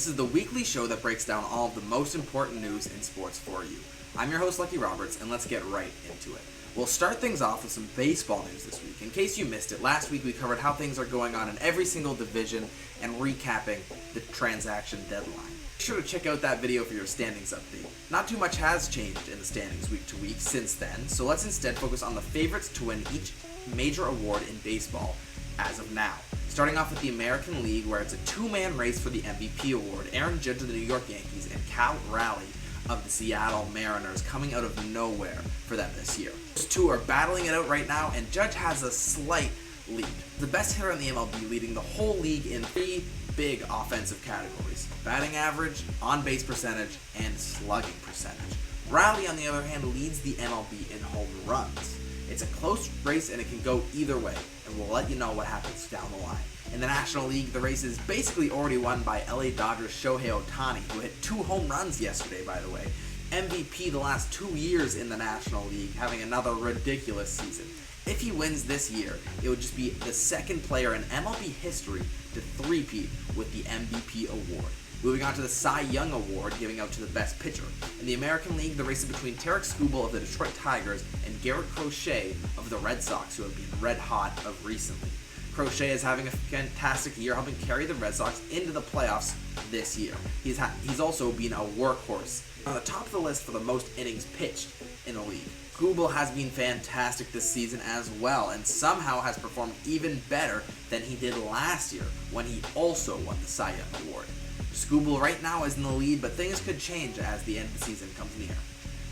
This is the weekly show that breaks down all of the most important news in sports for you. I'm your host, Lucky Roberts, and let's get right into it. We'll start things off with some baseball news this week. In case you missed it, last week we covered how things are going on in every single division and recapping the transaction deadline. Be sure to check out that video for your standings update. Not too much has changed in the standings week to week since then, so let's instead focus on the favorites to win each major award in baseball as of now. Starting off with the American League, where it's a two-man race for the MVP award. Aaron Judge of the New York Yankees and Cal Raleigh of the Seattle Mariners coming out of nowhere for them this year. Those two are battling it out right now, and Judge has a slight lead. The best hitter in the MLB, leading the whole league in three big offensive categories: batting average, on-base percentage, and slugging percentage. Raleigh, on the other hand, leads the MLB in home runs. It's a close race and it can go either way, and we'll let you know what happens down the line. In the National League, the race is basically already won by LA Dodgers' Shohei Ohtani, who hit 2 home runs yesterday, by the way. MVP the last 2 years in the National League, having another ridiculous season. If he wins this year, it would just be the second player in MLB history to three-peat with the MVP award. Moving on to the Cy Young Award, giving out to the best pitcher. In the American League, the race is between Tarek Skubal of the Detroit Tigers and Garrett Crochet of the Red Sox, who have been red hot of recently. Crochet is having a fantastic year, helping carry the Red Sox into the playoffs this year. He's also been a workhorse. On the top of the list for the most innings pitched in the league. Skubal has been fantastic this season as well, and somehow has performed even better than he did last year when he also won the Cy Young Award. Skubal right now is in the lead, but things could change as the end of the season comes near.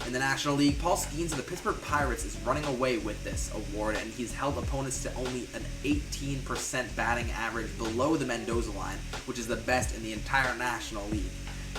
In the National League, Paul Skeens of the Pittsburgh Pirates is running away with this award, and he's held opponents to only an 18% batting average below the Mendoza line, which is the best in the entire National League.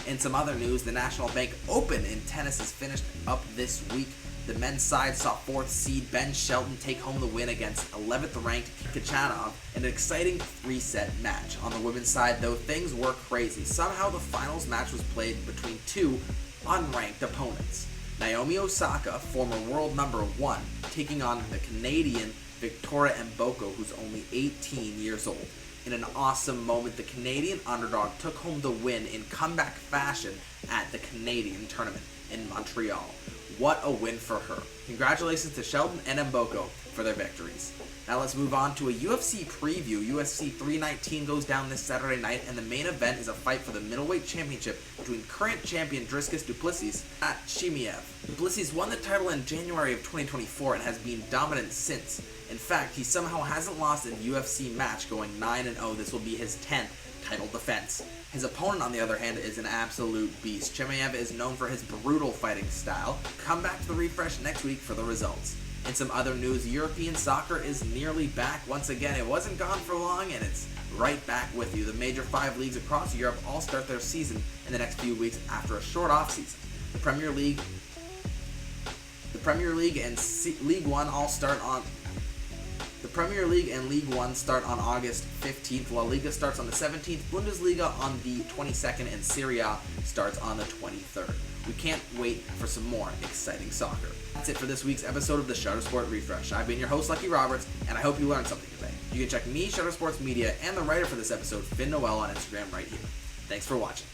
In some other news, the National Bank Open in tennis is finished up this week. The men's side saw 4th seed Ben Shelton take home the win against 11th ranked Kachanov in an exciting 3-set match. On the women's side, though, things were crazy. Somehow the finals match was played between 2 unranked opponents. Naomi Osaka, former world number 1, taking on the Canadian Victoria Mboko, who's only 18 years old. In an awesome moment, the Canadian underdog took home the win in comeback fashion at the Canadian tournament in Montreal. What a win for her. Congratulations to Sheldon and Mboko for their victories. Now let's move on to a UFC preview. UFC 319 goes down this Saturday night, and the main event is a fight for the middleweight championship between current champion Dricus Du Plessis and Chimaev. Du Plessis won the title in January of 2024 and has been dominant since. In fact, he somehow hasn't lost an UFC match, going 9-0. This will be his 10th title defense. His opponent, on the other hand, is an absolute beast. Chimaev is known for his brutal fighting style. Come back to the refresh next week for the results. In some other news, European soccer is nearly back once again. It wasn't gone for long, and it's right back with you. The major 5 leagues across Europe all start their season in the next few weeks after a short off-season. The Premier League and League One all start on The Premier League and League One start on August 15th, La Liga starts on the 17th, Bundesliga on the 22nd, and Serie A starts on the 23rd. We can't wait for some more exciting soccer. That's it for this week's episode of the Shutter Sport Refresh. I've been your host, Lucky Roberts, and I hope you learned something today. You can check me, Shutter Sports Media, and the writer for this episode, Finn Noel, on Instagram right here. Thanks for watching.